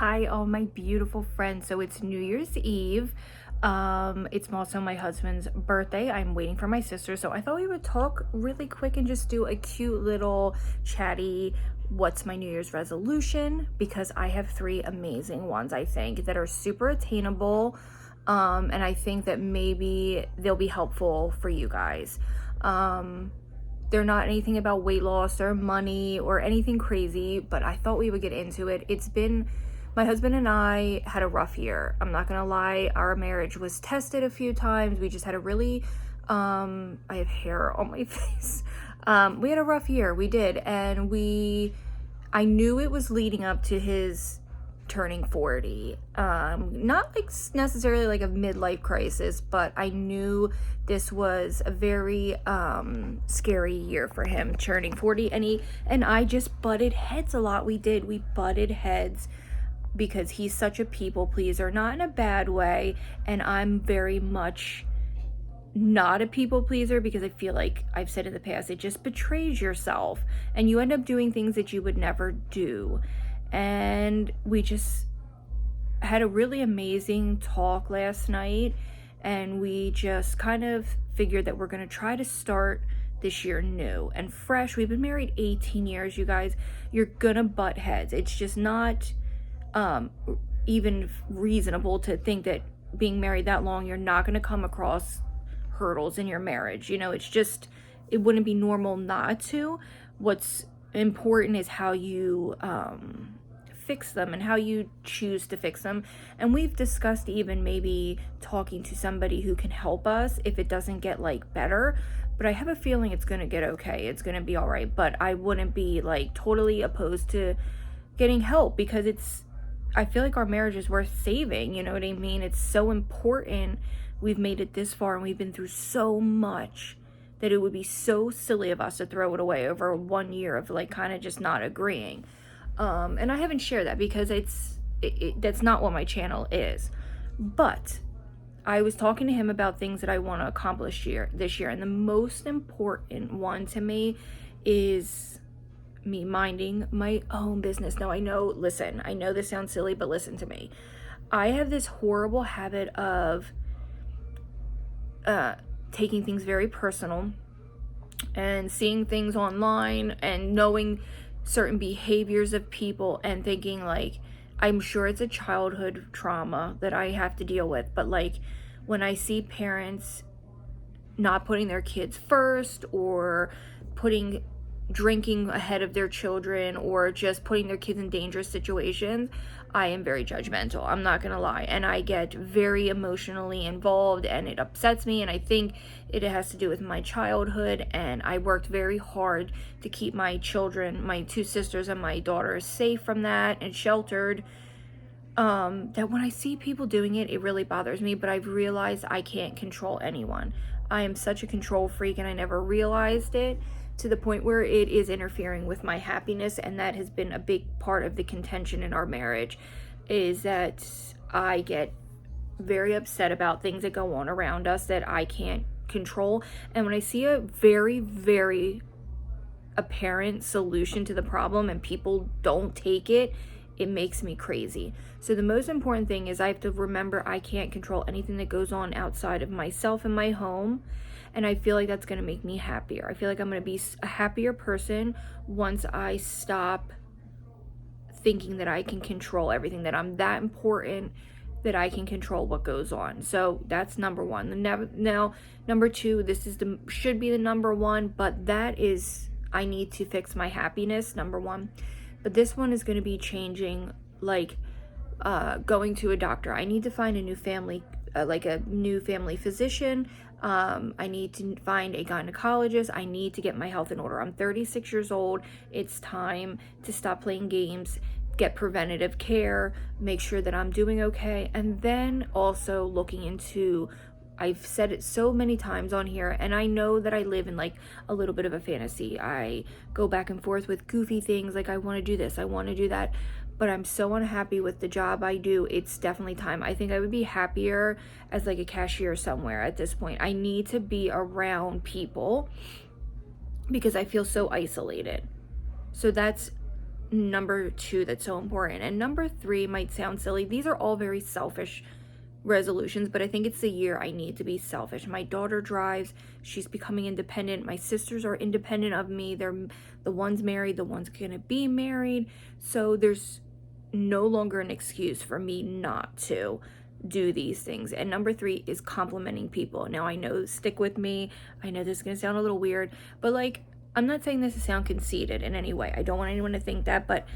Hi, all my beautiful friends. So it's New Year's Eve. It's also my husband's birthday. I'm waiting for my sister. So I thought we would talk really quick and just do a cute little chatty what's my New Year's resolution, because I have three amazing ones, I think, that are super attainable. And I think that maybe they'll be helpful for you guys. They're not anything about weight loss or money or anything crazy, but I thought we would get into it. My husband and I had a rough year. I'm not gonna lie, our marriage was tested a few times. We just had a really, I have hair on my face. We had a rough year, we did. I knew it was leading up to his turning 40. Not like necessarily like a midlife crisis, but I knew this was a very scary year for him turning 40, and I just butted heads a lot. We butted heads because he's such a people pleaser, not in a bad way, and I'm very much not a people pleaser, because I feel like I've said in the past, it just betrays yourself and you end up doing things that you would never do. And we just had a really amazing talk last night, and we just kind of figured that we're going to try to start this year new and fresh. We've been married 18 years, you guys. You're gonna butt heads. It's just not even reasonable to think that being married that long, you're not going to come across hurdles in your marriage. It wouldn't be normal not to. What's important is how you fix them and how you choose to fix them. And we've discussed even maybe talking to somebody who can help us if it doesn't get like better. But I have a feeling it's going to get okay. It's going to be all right. But I wouldn't be like totally opposed to getting help, because I feel like our marriage is worth saving. You know what I mean? It's so important. We've made it this far and we've been through so much that it would be so silly of us to throw it away over 1 year of like kind of just not agreeing. And I haven't shared that because that's not what my channel is. But I was talking to him about things that I want to accomplish this year. And the most important one to me is me minding my own business. Now, I know this sounds silly, but listen to me. I have this horrible habit of taking things very personal and seeing things online and knowing certain behaviors of people and thinking like, I'm sure it's a childhood trauma that I have to deal with, but like when I see parents not putting their kids first, or putting drinking ahead of their children, or just putting their kids in dangerous situations, I am very judgmental. I'm not gonna lie. And I get very emotionally involved and it upsets me. And I think it has to do with my childhood. And I worked very hard to keep my children, my two sisters and my daughter, safe from that and sheltered. That when I see people doing it, it really bothers me. But I've realized I can't control anyone. I am such a control freak, and I never realized it, to the point where it is interfering with my happiness. And that has been a big part of the contention in our marriage, is that I get very upset about things that go on around us that I can't control. And when I see a very, very apparent solution to the problem and people don't take it, it makes me crazy. So the most important thing is I have to remember I can't control anything that goes on outside of myself and my home. And I feel like that's going to make me happier. I feel like I'm going to be a happier person once I stop thinking that I can control everything, that I'm that important that I can control what goes on. So that's number one. Now, number two, should be the number one, but that is, I need to fix my happiness, number one. But this one is going to be changing, like going to a doctor. I need to find a new family, like a new family physician. I need to find a gynecologist. I need to get my health in order. I'm 36 years old. It's time to stop playing games, get preventative care, make sure that I'm doing okay. And then also looking into, I've said it so many times on here, and I know that I live in like a little bit of a fantasy. I go back and forth with goofy things like I want to do this, I want to do that, but I'm so unhappy with the job I do. It's definitely time. I think I would be happier as like a cashier somewhere at this point. I need to be around people because I feel so isolated. So that's number two that's so important. And number three might sound silly. These are all very selfish resolutions, but I think it's the year I need to be selfish. My daughter drives, she's becoming independent. My sisters are independent of me. They're the one's married, the one's gonna be married. So there's no longer an excuse for me not to do these things. And number three is complimenting people. Now I know, stick with me, I know this is gonna sound a little weird, but like, I'm not saying this to sound conceited in any way. I don't want anyone to think that, but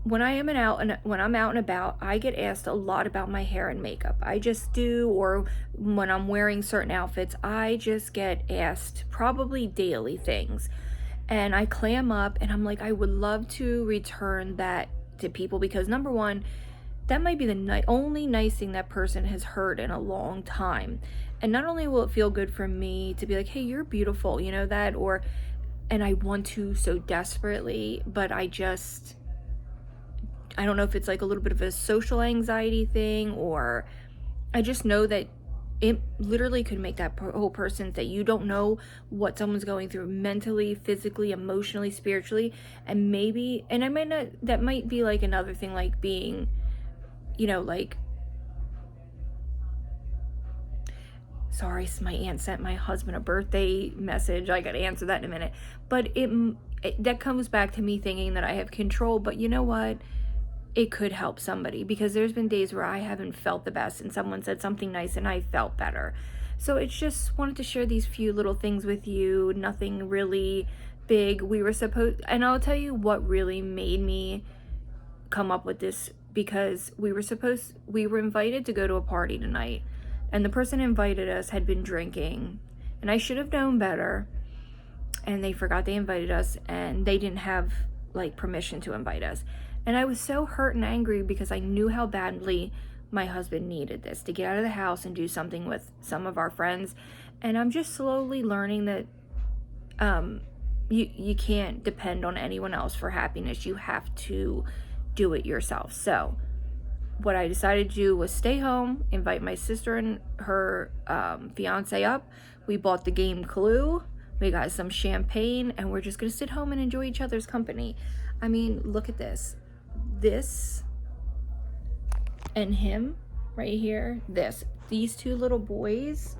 when I'm out and about, I get asked a lot about my hair and makeup. I just do. Or when I'm wearing certain outfits, I just get asked probably daily things. And I clam up and I'm like, I would love to return that to people, because number one, that might be the only nice thing that person has heard in a long time. And not only will it feel good for me to be like, hey, you're beautiful, you know that, or, and I want to so desperately, but I don't know if it's like a little bit of a social anxiety thing, or I just know that it literally could make that whole person, that you don't know what someone's going through mentally, physically, emotionally, spiritually. And maybe, and I might not, that might be like another thing, like being, you know, like, sorry, my aunt sent my husband a birthday message. I gotta answer that in a minute. But that comes back to me thinking that I have control. But you know what? It could help somebody, because there's been days where I haven't felt the best and someone said something nice and I felt better. So it's just wanted to share these few little things with you. Nothing really big. And I'll tell you what really made me come up with this, because we were invited to go to a party tonight, and the person who invited us had been drinking, and I should have known better, and they forgot they invited us, and they didn't have like permission to invite us. And I was so hurt and angry, because I knew how badly my husband needed this, to get out of the house and do something with some of our friends. And I'm just slowly learning that you can't depend on anyone else for happiness. You have to do it yourself. So what I decided to do was stay home, invite my sister and her fiance up. We bought the game Clue. We got some champagne, and we're just gonna sit home and enjoy each other's company. I mean, look at this. This and him right here. These two little boys,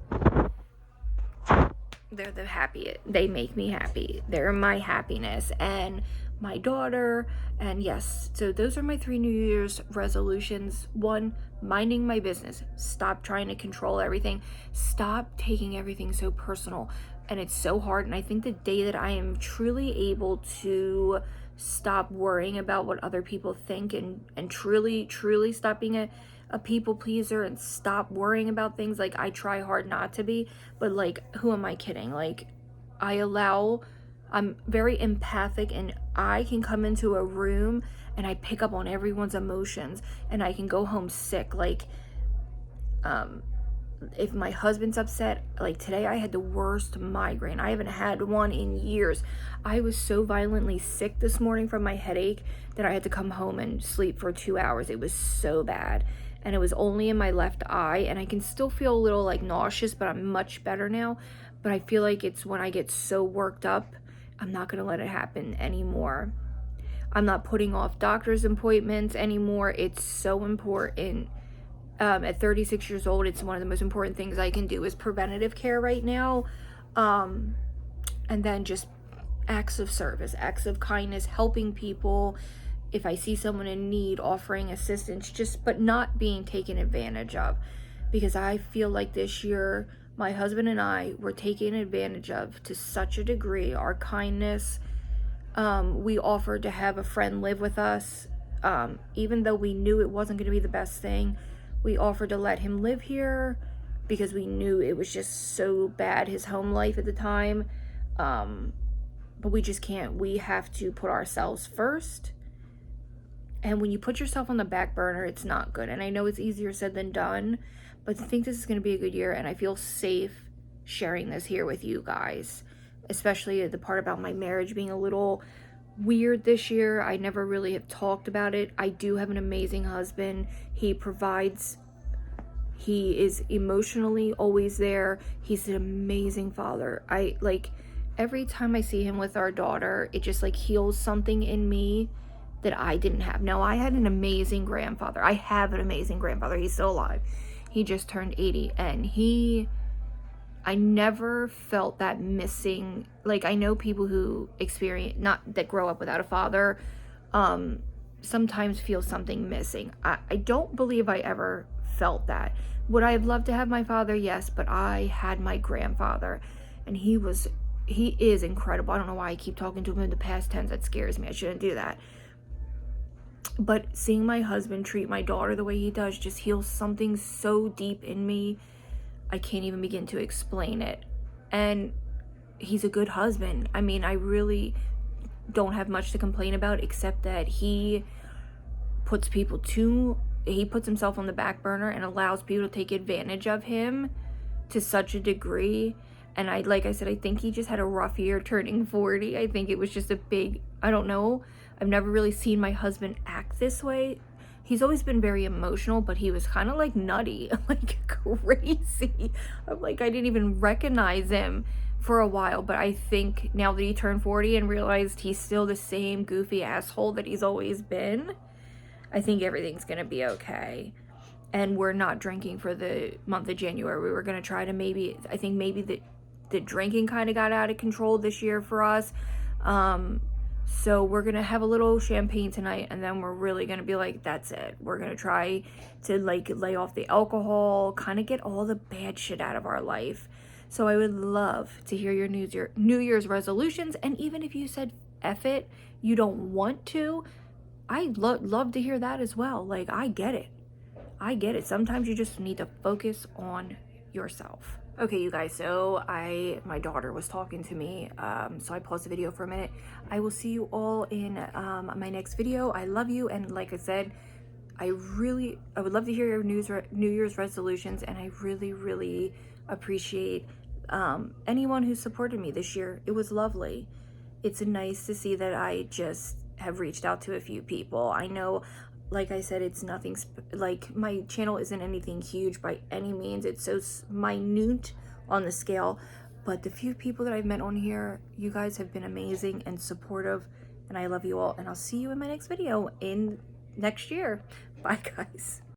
they're the happiest. They make me happy. They're my happiness. And my daughter. And yes, so those are my 3 New Year's resolutions. 1, minding my business. Stop trying to control everything. Stop taking everything so personal. And it's so hard. And I think the day that I am truly able to stop worrying about what other people think, and truly stop being a people pleaser, and stop worrying about things, like I try hard not to be, but like, who am I kidding? Like, I'm very empathic, and I can come into a room and I pick up on everyone's emotions, and I can go home sick. Like, if my husband's upset, like today I had the worst migraine. I haven't had one in years. I was so violently sick this morning from my headache that I had to come home and sleep for 2 hours. It was so bad. And it was only in my left eye, and I can still feel a little like nauseous, but I'm much better now. But I feel like it's when I get so worked up, I'm not going to let it happen anymore. I'm not putting off doctor's appointments anymore. It's so important. At 36 years old, it's one of the most important things I can do is preventative care right now. And then just acts of service, acts of kindness, helping people. If I see someone in need, offering assistance, but not being taken advantage of. Because I feel like this year, my husband and I were taken advantage of to such a degree. Our kindness, we offered to have a friend live with us, even though we knew it wasn't going to be the best thing. We offered to let him live here because we knew it was just so bad, his home life at the time. But we just can't. We have to put ourselves first. And when you put yourself on the back burner, it's not good. And I know it's easier said than done, but I think this is going to be a good year, and I feel safe sharing this here with you guys, especially the part about my marriage being a little weird this year. I never really have talked about it. I do have an amazing husband. He provides. He is emotionally always there. He's an amazing father. Every time I see him with our daughter, it just like heals something in me that I didn't have. No, I had an amazing grandfather. I have an amazing grandfather. He's still alive. He just turned 80, and I never felt that missing. Like, I know people who experience, not that grow up without a father, sometimes feel something missing. I don't believe I ever felt that. Would I have loved to have my father? Yes, but I had my grandfather, and he is incredible. I don't know why I keep talking to him in the past tense. That scares me. I shouldn't do that. But seeing my husband treat my daughter the way he does just heals something so deep in me. I can't even begin to explain it. And he's a good husband. I mean, I really don't have much to complain about, except that he puts himself on the back burner and allows people to take advantage of him to such a degree. And like I said, I think he just had a rough year turning 40. I think it was just I don't know. I've never really seen my husband act this way. He's always been very emotional, but he was kind of like nutty, like crazy. I'm like, I didn't even recognize him for a while, but I think now that he turned 40 and realized he's still the same goofy asshole that he's always been, I think everything's gonna be okay. And we're not drinking for the month of January. We were gonna try to I think maybe the drinking kind of got out of control this year for us. So we're gonna have a little champagne tonight, and then we're really gonna be like, that's it. We're gonna try to like lay off the alcohol, kind of get all the bad shit out of our life. So I would love to hear your New Year's resolutions, and even if you said F it, you don't want to, I'd love to hear that as well. Like, I get it. I get it. Sometimes you just need to focus on yourself. Okay, you guys, so my daughter was talking to me, so I paused the video for a minute. I will see you all in my next video. I love you, and like I said, I would love to hear your New Year's resolutions, and I really appreciate anyone who supported me this year. It was lovely. It's nice to see that I just have reached out to a few people. I know, like I said, it's nothing, like my channel isn't anything huge by any means. It's so minute on the scale, but the few people that I've met on here, you guys have been amazing and supportive, and I love you all, and I'll see you in my next video in next year. Bye, guys.